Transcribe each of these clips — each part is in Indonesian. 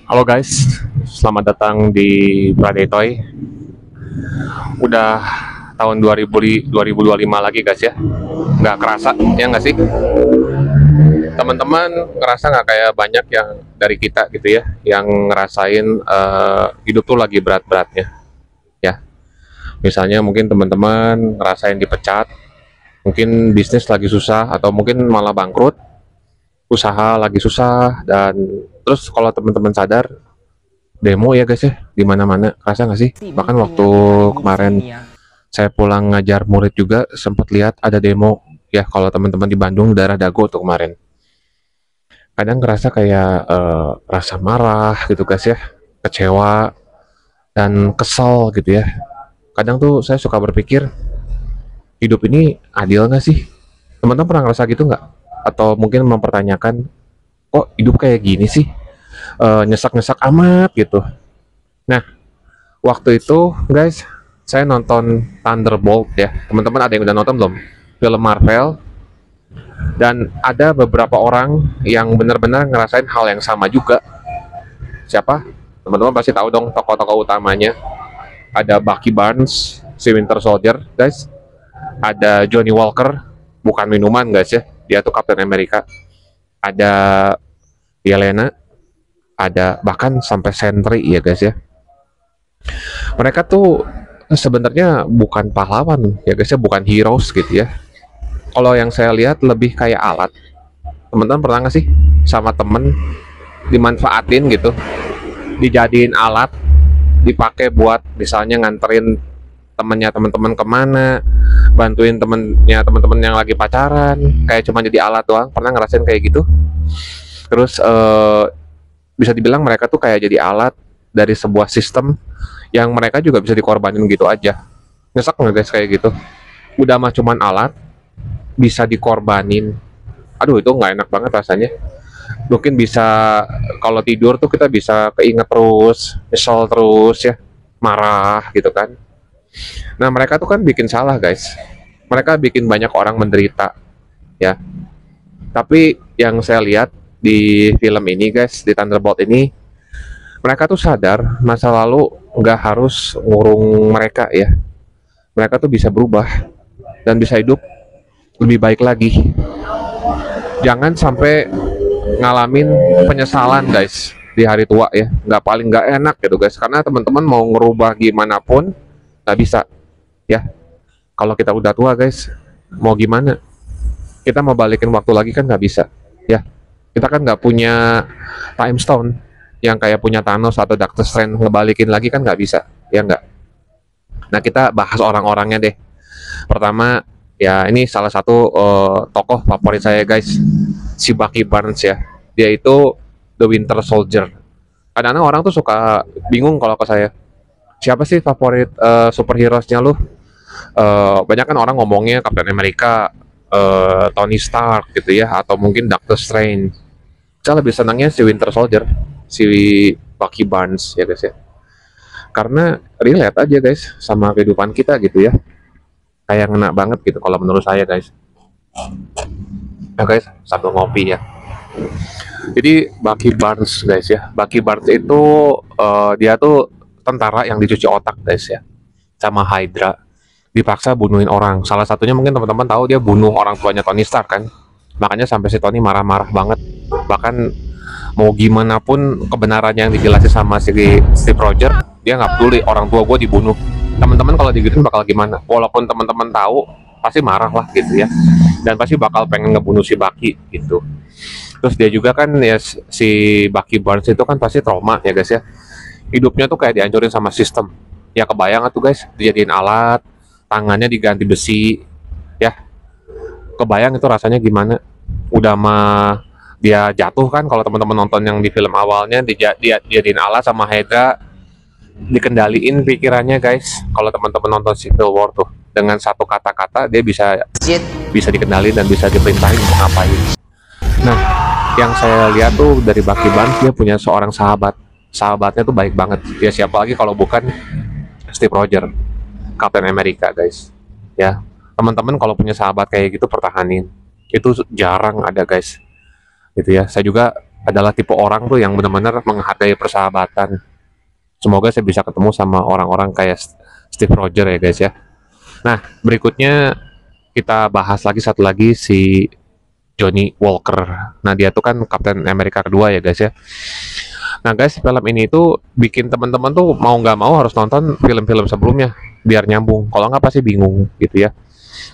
Halo guys, selamat datang di Pradetoy. Udah tahun 2025 lagi guys ya. Nggak kerasa, ya nggak sih? Teman-teman ngerasa nggak kayak banyak yang dari kita gitu ya, yang ngerasain hidup tuh lagi berat-beratnya ya. Misalnya mungkin teman-teman ngerasain dipecat, mungkin bisnis lagi susah, atau mungkin malah bangkrut, usaha lagi susah, dan terus kalau teman-teman sadar demo ya guys ya di mana-mana, kerasa nggak sih? Bahkan waktu kemarin saya pulang ngajar murid juga sempat lihat ada demo ya, kalau teman-teman di Bandung daerah Dago tuh kemarin. Kadang ngerasa kayak rasa marah gitu guys ya, kecewa dan kesal gitu ya. Kadang tuh saya suka berpikir, hidup ini adil nggak sih? Teman-teman pernah ngerasa gitu nggak? Atau mungkin mempertanyakan, kok hidup kayak gini sih? Nyesak-nyesak amat gitu. Nah, waktu itu guys, saya nonton Thunderbolt ya. Teman-teman ada yang udah nonton belum? Film Marvel. Dan ada beberapa orang yang benar-benar ngerasain hal yang sama juga. Siapa? Teman-teman pasti tahu dong tokoh-tokoh utamanya. Ada Bucky Barnes, si Winter Soldier, guys. Ada Johnny Walker, bukan minuman guys ya. Dia tuh Captain America. Ada Yelena, ada bahkan sampai Sentry ya guys ya. Mereka tuh sebenarnya bukan pahlawan ya guys ya, bukan heroes gitu ya. Kalau yang saya lihat lebih kayak alat. Teman-teman pernah nggak sih sama temen dimanfaatin gitu, dijadiin alat, dipakai buat misalnya nganterin temennya teman-teman kemana, bantuin temennya teman-teman yang lagi pacaran, kayak cuma jadi alat doang. Pernah ngerasain kayak gitu? Terus bisa dibilang mereka tuh kayak jadi alat dari sebuah sistem yang mereka juga bisa dikorbanin gitu aja. Nyesek nggak guys kayak gitu? Udah mah cuman alat, bisa dikorbanin. Aduh, itu nggak enak banget rasanya. Mungkin bisa kalau tidur tuh kita bisa keinget terus, nyesel terus ya, marah gitu kan. Nah, mereka tuh kan bikin salah guys. Mereka bikin banyak orang menderita ya. Tapi yang saya lihat di film ini guys, di Thunderbolt ini, mereka tuh sadar masa lalu nggak harus ngurung mereka ya. Mereka tuh bisa berubah dan bisa hidup lebih baik lagi. Jangan sampai ngalamin penyesalan guys di hari tua ya. Nggak, paling nggak enak gitu guys, karena teman-teman mau ngerubah gimana pun nggak bisa ya. Kalau kita udah tua guys, mau gimana? Kita mau balikin waktu lagi kan nggak bisa ya. Kita kan nggak punya time stone yang kayak punya Thanos atau Doctor Strange, ngebalikin lagi kan nggak bisa ya nggak. Nah, kita bahas orang-orangnya deh. Pertama ya, ini salah satu tokoh favorit saya guys, si Bucky Barnes ya. Dia itu The Winter Soldier. Kadang-kadang orang tuh suka bingung kalau ke saya, siapa sih favorit superhero-nya lu? Banyak kan orang ngomongnya Captain America, Tony Stark gitu ya, atau mungkin Doctor Strange. Saya lebih senangnya si Winter Soldier, si Bucky Barnes ya guys ya. Karena relate aja guys sama kehidupan kita gitu ya. Kayak ngena banget gitu kalau menurut saya guys. Nah guys, sambil ngopi ya. Jadi Bucky Barnes guys ya. Bucky Barnes itu dia tuh tentara yang dicuci otak guys ya, sama Hydra. Dipaksa bunuhin orang. Salah satunya mungkin teman-teman tahu, dia bunuh orang tuanya Tony Stark kan. Makanya sampai si Tony marah-marah banget. Bahkan mau gimana pun kebenarannya yang dijelasin sama si Steve Rogers, dia nggak peduli orang tua gue dibunuh. Teman-teman kalau digituin bakal gimana? Walaupun teman-teman tahu, pasti marah lah gitu ya. Dan pasti bakal pengen ngebunuh si Bucky gitu. Terus dia juga kan ya, si Bucky Barnes itu kan pasti trauma ya guys ya. Hidupnya tuh kayak dihancurin sama sistem. Ya kebayang tuh guys, dijadiin alat, tangannya diganti besi ya. Kebayang itu rasanya gimana? Udah mah dia jatuh kan, kalau teman-teman nonton yang di film awalnya, dia jadiin alat sama Hydra, dikendaliin pikirannya guys. Kalau teman-teman nonton Civil War tuh, dengan satu kata-kata dia bisa bisa dikendaliin dan bisa diperintahin untuk ngapain. Nah, yang saya lihat tuh dari Bucky Barnes, dia punya seorang sahabat. Sahabatnya tuh baik banget. Ya siapa lagi kalau bukan Steve Rogers, Captain America guys. Ya, teman-teman kalau punya sahabat kayak gitu pertahanin. Itu jarang ada guys. Gitu ya. Saya juga adalah tipe orang tuh yang benar-benar menghargai persahabatan. Semoga saya bisa ketemu sama orang-orang kayak Steve Rogers ya guys ya. Nah, berikutnya kita bahas lagi satu lagi si Johnny Walker. Nah, dia tuh kan Kapten Amerika kedua ya guys ya. Nah guys, film ini tuh bikin teman-teman tuh mau nggak mau harus nonton film-film sebelumnya biar nyambung. Kalau nggak pasti bingung gitu ya.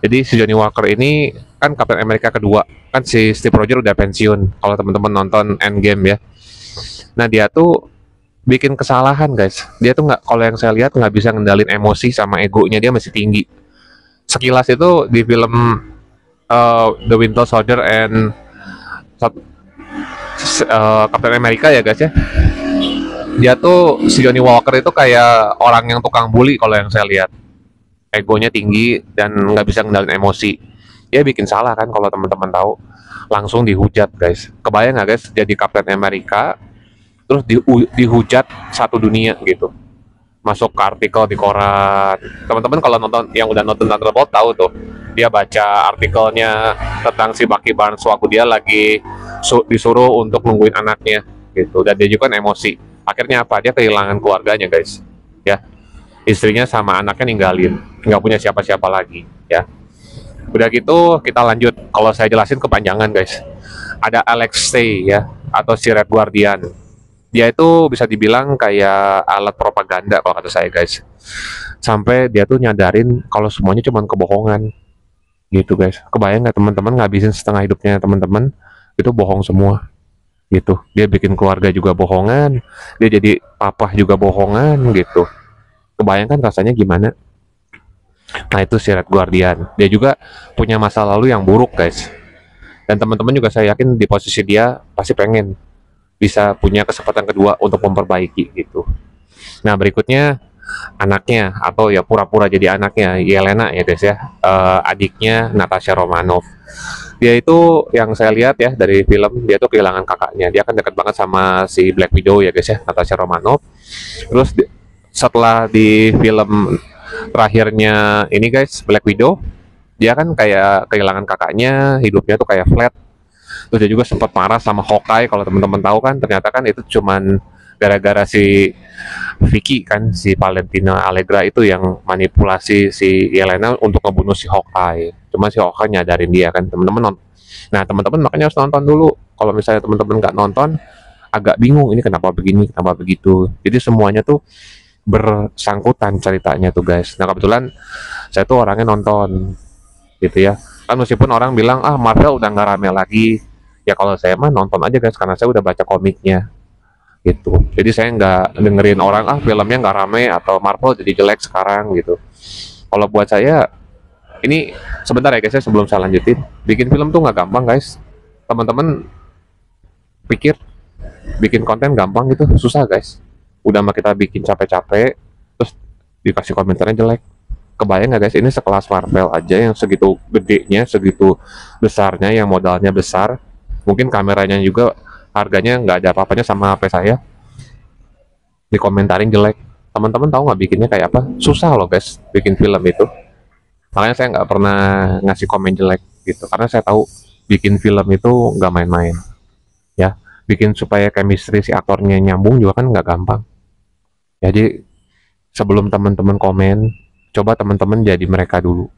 Jadi si Johnny Walker ini kan Kapten Amerika kedua. Kan si Steve Rogers udah pensiun. Kalau teman-teman nonton Endgame ya. Nah dia tuh bikin kesalahan guys. Dia tuh nggak, kalau yang saya lihat nggak bisa ngendalin emosi sama egonya, dia masih tinggi. Sekilas itu di film The Winter Soldier and Captain America ya guys ya. Dia tuh si Johnny Walker itu kayak orang yang tukang bully kalau yang saya lihat. Egonya tinggi dan nggak bisa ngendalin emosi. Dia bikin salah kan kalau teman-teman tahu, langsung dihujat guys. Kebayang nggak guys jadi Captain America terus dihujat satu dunia gitu, masuk ke artikel di koran. Teman-teman kalau nonton, yang udah nonton Thunderbolt tahu tuh, dia baca artikelnya tentang si Bucky Barnes waktu dia lagi disuruh untuk nungguin anaknya gitu, dan dia juga kan emosi. Akhirnya apa, dia kehilangan keluarganya guys ya, istrinya sama anaknya ninggalin, nggak punya siapa-siapa lagi ya. Udah gitu kita lanjut, kalau saya jelasin kepanjangan guys. Ada Alex Stay ya, atau si Red Guardian. Dia itu bisa dibilang kayak alat propaganda kalau kata saya guys. Sampai dia tuh nyadarin kalau semuanya cuma kebohongan gitu guys. Kebayang nggak teman-teman ngabisin setengah hidupnya teman-teman itu bohong semua gitu. Dia bikin keluarga juga bohongan, dia jadi papa juga bohongan gitu. Kebayangkan rasanya gimana? Nah itu si Red Guardian. Dia juga punya masa lalu yang buruk guys. Dan teman-teman juga saya yakin di posisi dia pasti pengen bisa punya kesempatan kedua untuk memperbaiki gitu. Nah berikutnya anaknya, atau ya pura-pura jadi anaknya, Yelena ya guys ya, adiknya Natasha Romanoff. Dia itu yang saya lihat ya dari film, dia tuh kehilangan kakaknya. Dia kan dekat banget sama si Black Widow ya guys ya, Natasha Romanoff. Terus setelah di film terakhirnya ini guys, Black Widow, dia kan kayak kehilangan kakaknya, hidupnya tuh kayak flat. Terus dia juga sempat marah sama Hawkeye, kalau teman-teman tahu kan, ternyata kan itu cuman gara-gara si Vicky kan, si Valentina Allegra itu yang manipulasi si Yelena untuk ngebunuh si Hawkeye. Cuma si Hawkeye nyadarin dia kan, teman-teman nonton. Nah teman-teman makanya harus nonton dulu. Kalau misalnya teman-teman nggak nonton, agak bingung ini kenapa begini, kenapa begitu. Jadi semuanya tuh bersangkutan ceritanya tuh guys. Nah kebetulan saya tuh orangnya nonton gitu ya. Kan meskipun orang bilang ah Marvel udah nggak rame lagi, ya kalau saya mah nonton aja guys, karena saya udah baca komiknya gitu. Jadi saya nggak dengerin orang ah filmnya nggak rame atau Marvel jadi jelek sekarang gitu. Kalau buat saya ini, sebentar ya guys ya sebelum saya lanjutin, bikin film tuh nggak gampang guys. Teman-teman pikir bikin konten gampang gitu, susah guys. Udah mah kita bikin capek-capek terus dikasih komentarnya jelek. Kebayang nggak guys, ini sekelas Marvel aja yang segitu gedenya, segitu besarnya, yang modalnya besar, mungkin kameranya juga harganya nggak ada apa-apanya sama HP saya, dikomentarin jelek. Teman-teman tahu nggak bikinnya kayak apa? Susah loh guys bikin film itu. Makanya saya nggak pernah ngasih komen jelek gitu, karena saya tahu bikin film itu nggak main-main ya. Bikin supaya chemistry si aktornya nyambung juga kan nggak gampang. Jadi sebelum teman-teman komen, coba teman-teman jadi mereka dulu,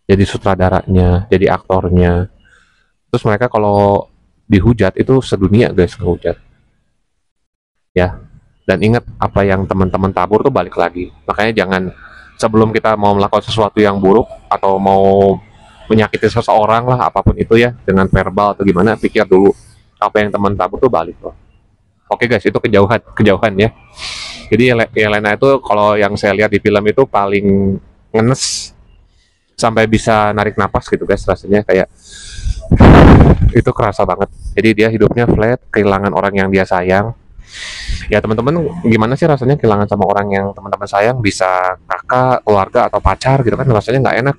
jadi sutradaranya, jadi aktornya. Terus mereka kalau dihujat itu sedunia guys ngehujat ya. Dan ingat, apa yang teman-teman tabur tuh balik lagi. Makanya jangan, sebelum kita mau melakukan sesuatu yang buruk atau mau menyakiti seseorang lah, apapun itu ya, dengan verbal atau gimana, pikir dulu apa yang teman tabur tuh balik loh. Oke guys, itu kejauhan ya. Jadi Yelena itu kalau yang saya lihat di film itu paling ngenes, sampai bisa narik napas gitu guys, rasanya kayak itu kerasa banget. Jadi dia hidupnya flat, kehilangan orang yang dia sayang. Ya teman-teman, gimana sih rasanya kehilangan sama orang yang teman-teman sayang, bisa kakak, keluarga atau pacar gitu kan, rasanya nggak enak.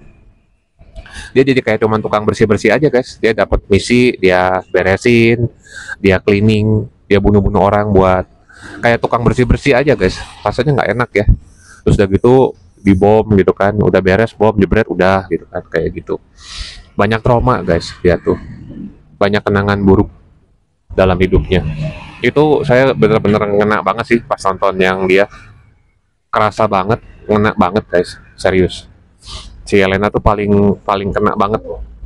Dia jadi kayak cuman tukang bersih-bersih aja guys. Dia dapat misi, dia beresin, dia cleaning, dia bunuh-bunuh orang buat kayak tukang bersih-bersih aja guys. Rasanya nggak enak ya. Terus udah gitu dibom gitu kan, udah beres bom jebret udah gitu kan, kayak gitu. Banyak trauma guys dia tuh, banyak kenangan buruk dalam hidupnya. Itu saya bener-bener ngena banget sih pas nonton yang dia, kerasa banget, ngena banget guys, serius. Si Elena tuh paling paling kena banget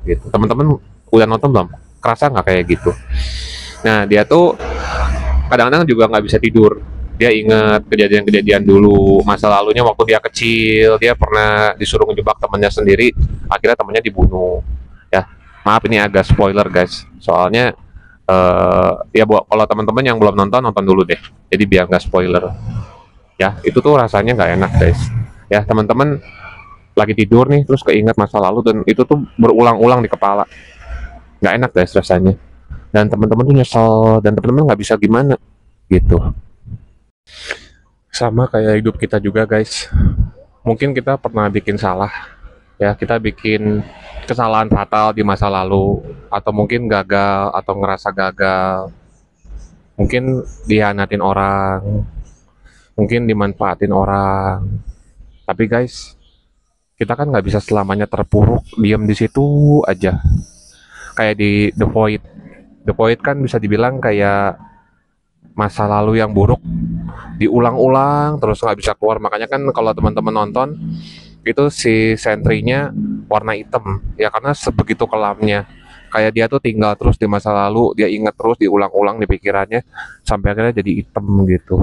gitu. Teman-teman udah nonton belum? Kerasa nggak kayak gitu? Nah dia tuh kadang-kadang juga nggak bisa tidur. Dia inget kejadian-kejadian dulu, masa lalunya waktu dia kecil, dia pernah disuruh ngejebak temannya sendiri, akhirnya temannya dibunuh. Ya, maaf ini agak spoiler guys, soalnya ya buat kalau teman-teman yang belum nonton, nonton dulu deh. Jadi biar nggak spoiler. Ya, itu tuh rasanya nggak enak guys. Ya, teman-teman lagi tidur nih, terus keinget masa lalu dan itu tuh berulang-ulang di kepala. Nggak enak guys rasanya. Dan teman-teman tuh nyesel dan teman-teman nggak bisa gimana gitu. Sama kayak hidup kita juga guys. Mungkin kita pernah bikin salah, ya kita bikin kesalahan fatal di masa lalu, atau mungkin gagal atau ngerasa gagal, mungkin dihianatin orang, mungkin dimanfaatin orang. Tapi guys, kita kan nggak bisa selamanya terpuruk diam di situ aja. Kayak di The Void. The Void kan bisa dibilang kayak masa lalu yang buruk diulang-ulang terus nggak bisa keluar. Makanya kan kalau teman-teman nonton itu si sentrinya warna hitam ya karena sebegitu kelamnya. Kayak dia tuh tinggal terus di masa lalu, dia inget terus diulang-ulang di pikirannya sampai akhirnya jadi hitam gitu.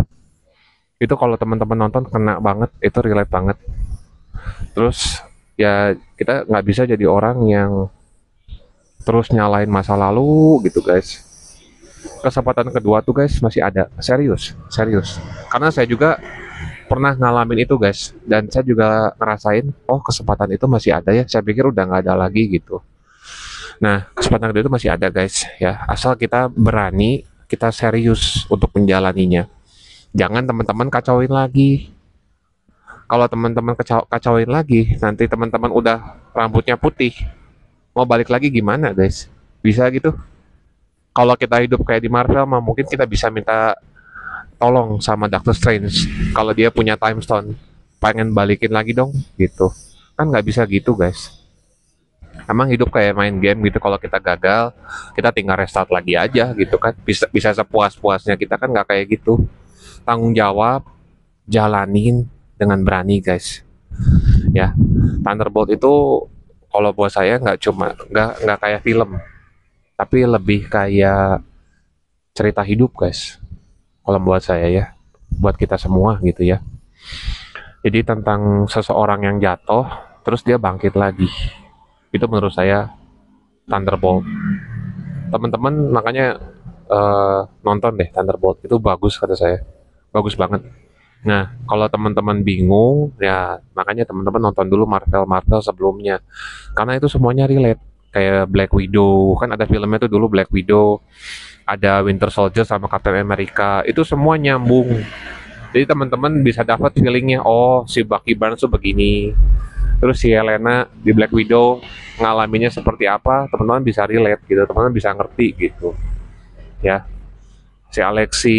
Itu kalau teman-teman nonton kena banget, itu relate banget. Terus ya kita nggak bisa jadi orang yang terus nyalain masa lalu gitu guys. Kesempatan kedua tuh guys masih ada, serius serius, karena saya juga pernah ngalamin itu guys, dan saya juga ngerasain oh kesempatan itu masih ada ya, saya pikir udah nggak ada lagi gitu. Nah kesempatan kedua itu masih ada guys ya, asal kita berani, kita serius untuk menjalaninya. Jangan teman-teman kacauin lagi. Kalau teman-teman kacauin lagi, nanti teman-teman udah rambutnya putih, mau balik lagi gimana guys? Bisa gitu? Kalau kita hidup kayak di Marvel mah mungkin kita bisa minta tolong sama Doctor Strange kalau dia punya time stone, pengen balikin lagi dong gitu. Kan nggak bisa gitu guys. Emang hidup kayak main game gitu, kalau kita gagal kita tinggal restart lagi aja gitu kan, bisa bisa sepuas-puasnya, kita kan nggak kayak gitu. Tanggung jawab, jalanin dengan berani guys ya. Thunderbolt itu kalau buat saya nggak cuma nggak kayak film, tapi lebih kayak cerita hidup guys kalau buat saya ya, buat kita semua gitu ya. Jadi tentang seseorang yang jatuh terus dia bangkit lagi, itu menurut saya Thunderbolt. Teman-teman makanya nonton deh Thunderbolt, itu bagus kata saya, bagus banget. Nah kalau teman-teman bingung ya makanya teman-teman nonton dulu Marvel Marvel sebelumnya, karena itu semuanya relate. Kayak Black Widow, kan ada filmnya tuh dulu Black Widow, ada Winter Soldier sama Captain America, itu semua nyambung. Jadi teman-teman bisa dapat feelingnya, oh si Bucky Barnes tuh begini, terus si Helena di Black Widow ngalaminnya seperti apa, teman-teman bisa relate gitu, teman-teman bisa ngerti gitu ya. Si Alexi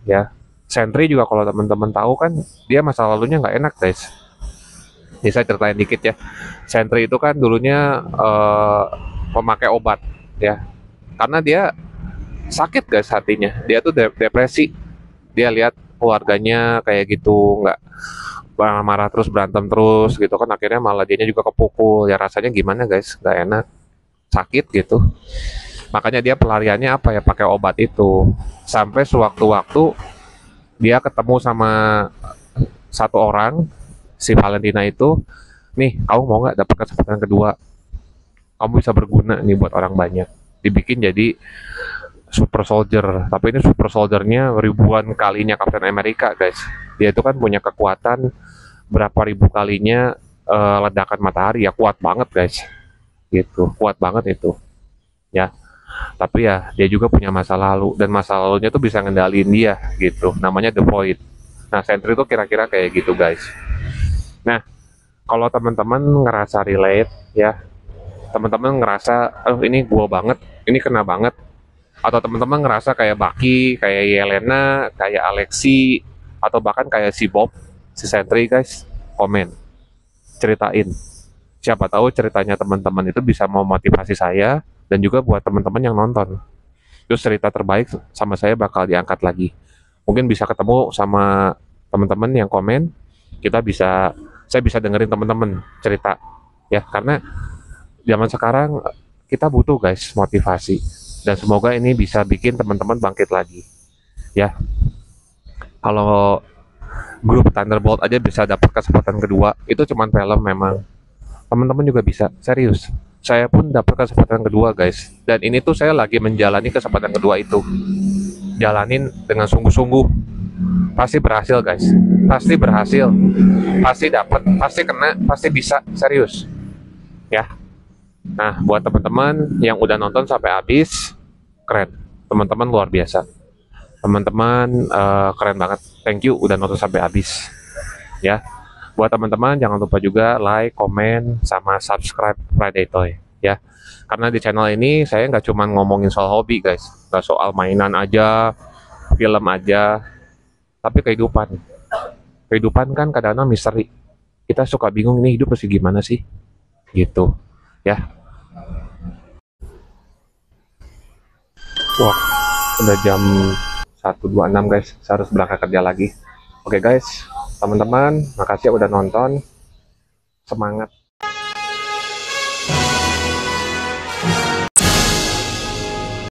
ya, Sentry juga kalau teman-teman tahu kan dia masa lalunya nggak enak guys. Ini saya ceritain dikit ya. Sentry itu kan dulunya pemakai obat ya, karena dia sakit guys hatinya, dia tuh depresi. Dia lihat keluarganya kayak gitu, nggak marah-marah terus, berantem terus gitu kan, akhirnya malah dianya juga kepukul ya, rasanya gimana guys, nggak enak, sakit gitu. Makanya dia pelariannya apa ya, pakai obat itu. Sampai sewaktu-waktu dia ketemu sama satu orang, si Valentina itu, nih kamu mau nggak dapat kesempatan kedua, kamu bisa berguna nih buat orang banyak. Dibikin jadi super soldier, tapi ini super soldiernya ribuan kalinya Captain America guys. Dia itu kan punya kekuatan berapa ribu kalinya ledakan matahari ya, kuat banget guys gitu, kuat banget itu ya. Tapi ya dia juga punya masa lalu, dan masa lalunya tuh bisa ngendalin dia gitu, namanya The Void. Nah Sentry itu kira-kira kayak gitu guys. Nah kalau teman-teman ngerasa relate ya, teman-teman ngerasa oh ini gua banget, ini kena banget, atau teman-teman ngerasa kayak Bucky, kayak Yelena, kayak Alexi, atau bahkan kayak si Bob, si Sentry guys, komen, ceritain. Siapa tahu ceritanya teman-teman itu bisa memotivasi saya dan juga buat teman-teman yang nonton. terus cerita terbaik sama saya bakal diangkat lagi. Mungkin bisa ketemu sama teman-teman yang komen, saya bisa dengerin teman-teman cerita ya, karena zaman sekarang kita butuh guys motivasi, dan semoga ini bisa bikin teman-teman bangkit lagi ya. Kalau grup Thunderbolt aja bisa dapat kesempatan kedua, itu cuman film memang. Teman-teman juga bisa, serius. Saya pun dapat kesempatan kedua guys, dan ini tuh saya lagi menjalani kesempatan kedua itu. Jalanin dengan sungguh-sungguh. Pasti berhasil guys, pasti berhasil, pasti dapat, pasti kena, pasti bisa, serius ya. Nah, buat teman-teman yang udah nonton sampai habis, keren. Teman-teman luar biasa. Teman-teman keren banget. Thank you udah nonton sampai habis. Ya. Buat teman-teman jangan lupa juga like, komen, sama subscribe Friday Toy ya. Karena di channel ini saya nggak cuma ngomongin soal hobi guys, nggak soal mainan aja, film aja, tapi kehidupan. Kehidupan kan kadang-kadang misteri. Kita suka bingung ini hidup pasti gimana sih? Gitu. Ya. Wah, udah jam 1.26 guys, saya harus berangkat kerja lagi. Oke guys, teman-teman, makasih udah nonton. Semangat.